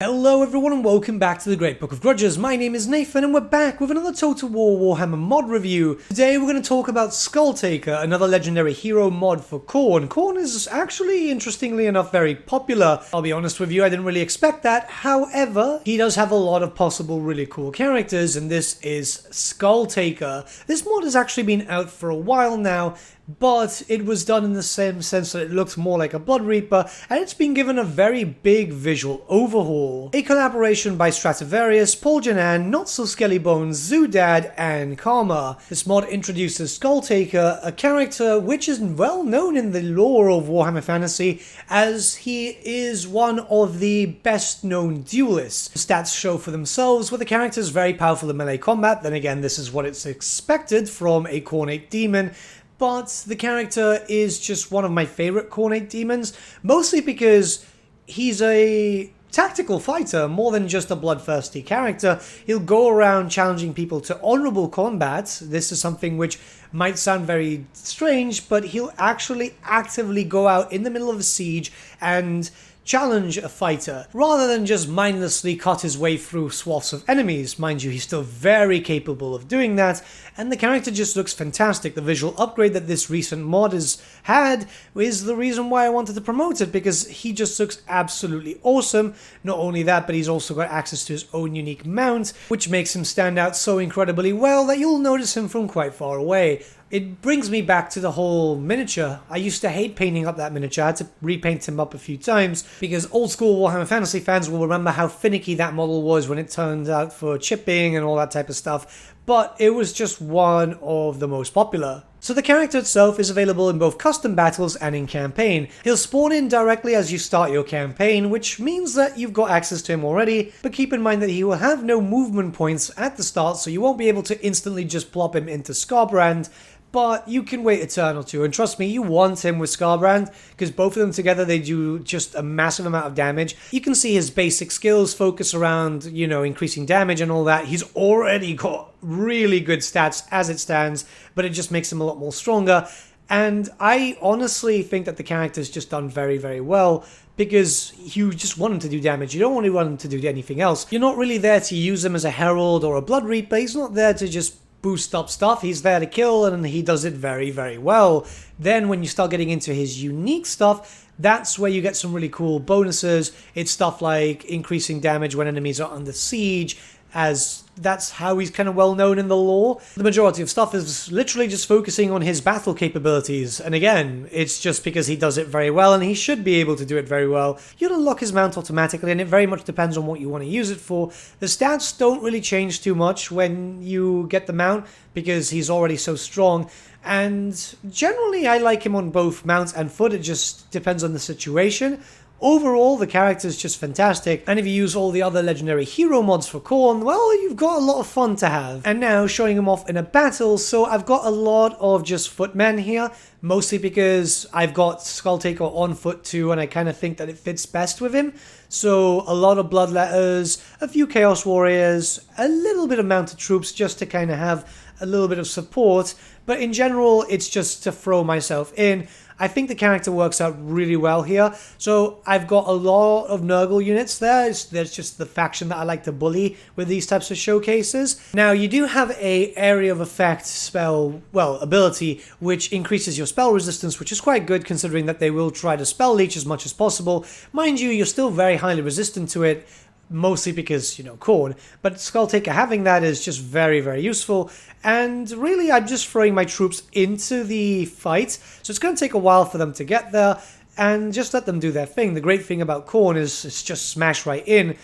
Hello everyone and welcome back to the Great Book of Grudges. My name is Nathan and we're back with another Total War Warhammer mod review. Today we're going to talk about Skulltaker, another legendary hero mod for Khorne. Khorne is actually, interestingly enough, very popular. I'll be honest with you, I didn't really expect that. However, he does have a lot of possible really cool characters, and this is Skulltaker. This mod has actually been out for a while now, but it was done in the same sense that it looked more like a Blood Reaper, and it's been given a very big visual overhaul. A collaboration by Stratovarius, Paul Janan, Not So Skelly Bones, Zoodad, and Karma. This mod introduces Skulltaker, a character which is well known in the lore of Warhammer Fantasy, as he is one of the best known duelists. The stats show for themselves, with the character is very powerful in melee combat. Then again, this is what it's expected from a Khornate demon. But the character is just one of my favorite Khornate demons, mostly because he's a tactical fighter more than just a bloodthirsty character. He'll go around challenging people to honorable combat. This is something which might sound very strange, but he'll actually actively go out in the middle of a siege and challenge a fighter, rather than just mindlessly cut his way through swaths of enemies. Mind you, he's still very capable of doing that, and the character just looks fantastic. The visual upgrade that this recent mod has had is the reason why I wanted to promote it, because he just looks absolutely awesome. Not only that, but he's also got access to his own unique mount, which makes him stand out so incredibly well that you'll notice him from quite far away. It brings me back to the whole miniature. I used to hate painting up that miniature. I had to repaint him up a few times because old school Warhammer Fantasy fans will remember how finicky that model was when it turned out for chipping and all that type of stuff. But it was just one of the most popular. So the character itself is available in both custom battles and in campaign. He'll spawn in directly as you start your campaign, which means that you've got access to him already, but keep in mind that he will have no movement points at the start, so you won't be able to instantly just plop him into Scarbrand. But you can wait a turn or two, and trust me, you want him with Scarbrand, because both of them together, they do just a massive amount of damage. You can see his basic skills focus around, increasing damage and all that. He's already got really good stats as it stands, but it just makes him a lot more stronger. And I honestly think that the character's just done very, very well, because you just want him to do damage. You don't want him to do anything else. You're not really there to use him as a Herald or a Blood Reaper. He's not there to just boost up stuff. He's there to kill, and he does it very, very well. Then when you start getting into his unique stuff, that's where you get some really cool bonuses. It's stuff like increasing damage when enemies are under siege, as that's how he's kind of well known in the lore. The majority of stuff is literally just focusing on his battle capabilities, and again, it's just because he does it very well, and he should be able to do it very well. You'll unlock his mount automatically, and it very much depends on what you want to use it for. The stats don't really change too much when you get the mount, because he's already so strong. And generally, I like him on both mounts and foot. It just depends on the situation. Overall, the character is just fantastic, and if you use all the other legendary hero mods for Khorne, well, you've got a lot of fun to have. And now, showing him off in a battle, so I've got a lot of just footmen here, mostly because I've got Skulltaker on foot too, and I kind of think that it fits best with him. So, a lot of Bloodletters, a few Chaos Warriors, a little bit of mounted troops just to kind of have a little bit of support, but in general, it's just to throw myself in. I think the character works out really well here. So I've got a lot of Nurgle units there. There's just the faction that I like to bully with these types of showcases. Now, you do have a area of effect spell, ability, which increases your spell resistance, which is quite good considering that they will try to spell leech as much as possible. Mind you, you're still very highly resistant to it, mostly because, Khorne, but Skulltaker having that is just very, very useful. And really, I'm just throwing my troops into the fight, so it's going to take a while for them to get there, and just let them do their thing. The great thing about Khorne is it's just smash right in.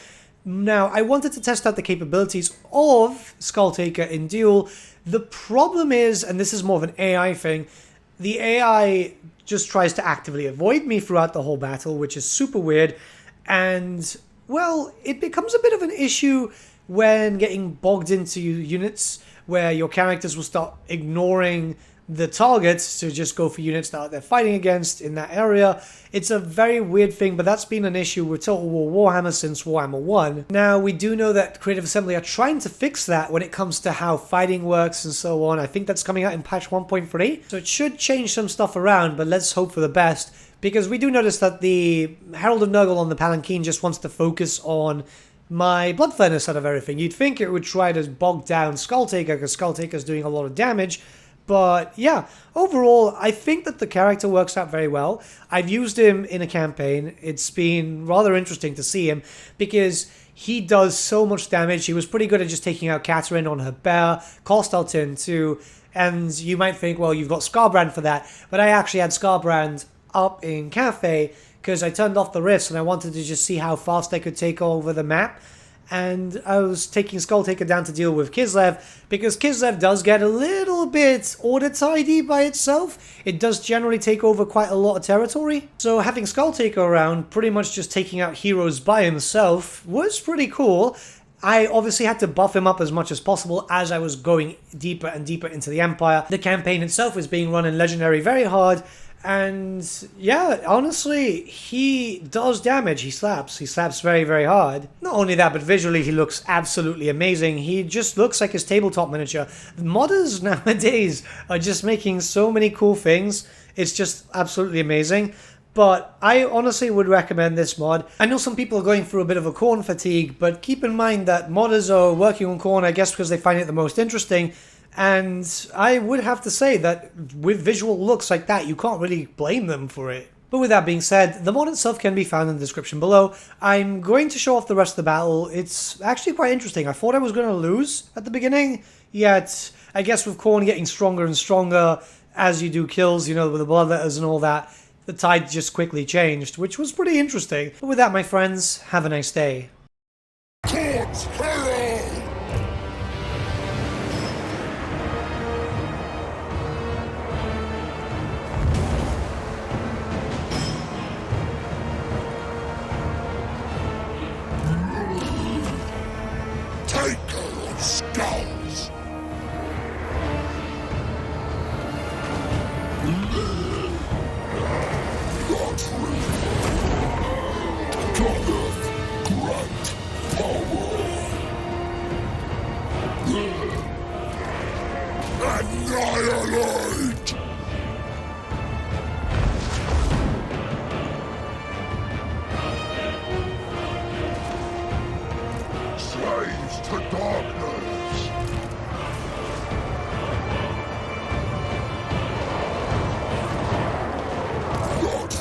Now, I wanted to test out the capabilities of Skulltaker in duel. The problem is, and this is more of an AI thing, the AI just tries to actively avoid me throughout the whole battle, which is super weird, and well, it becomes a bit of an issue when getting bogged into units where your characters will start ignoring the targets to just go for units that they're fighting against in that area. It's a very weird thing, but that's been an issue with Total War Warhammer since Warhammer 1. Now, we do know that Creative Assembly are trying to fix that when it comes to how fighting works and so on. I think that's coming out in patch 1.3, so it should change some stuff around, but let's hope for the best, because we do notice that the Herald of Nurgle on the Palanquin just wants to focus on my Blood Furnace out of everything. You'd think it would try to bog down Skulltaker, because Skulltaker's doing a lot of damage. But yeah, overall, I think that the character works out very well. I've used him in a campaign. It's been rather interesting to see him because he does so much damage. He was pretty good at just taking out Catherine on her bear, Kostaltin too. And you might think, well, you've got Scarbrand for that. But I actually had Scarbrand up in Cafe because I turned off the rifts and I wanted to just see how fast I could take over the map. And I was taking Skulltaker down to deal with Kislev, because Kislev does get a little bit order-tidy by itself. It does generally take over quite a lot of territory. So having Skulltaker around, pretty much just taking out heroes by himself, was pretty cool. I obviously had to buff him up as much as possible as I was going deeper and deeper into the Empire. The campaign itself was being run in Legendary very hard. And yeah, honestly, he does damage. He slaps very, very hard. Not only that, but visually he looks absolutely amazing. He just looks like his tabletop miniature. Modders nowadays are just making so many cool things. It's just absolutely amazing. But I honestly would recommend this mod. I know some people are going through a bit of a Khorne fatigue, but keep in mind that modders are working on Khorne, I guess, because they find it the most interesting. And I would have to say that with visual looks like that, you can't really blame them for it. But with that being said, the mod itself can be found in the description below. I'm going to show off the rest of the battle. It's actually quite interesting. I thought I was going to lose at the beginning, yet I guess with Khorne getting stronger and stronger as you do kills, you know, with the bloodletters and all that, the tide just quickly changed, which was pretty interesting. But with that, my friends, have a nice day. Skulls! Annihilate! Slaves to darkness! Not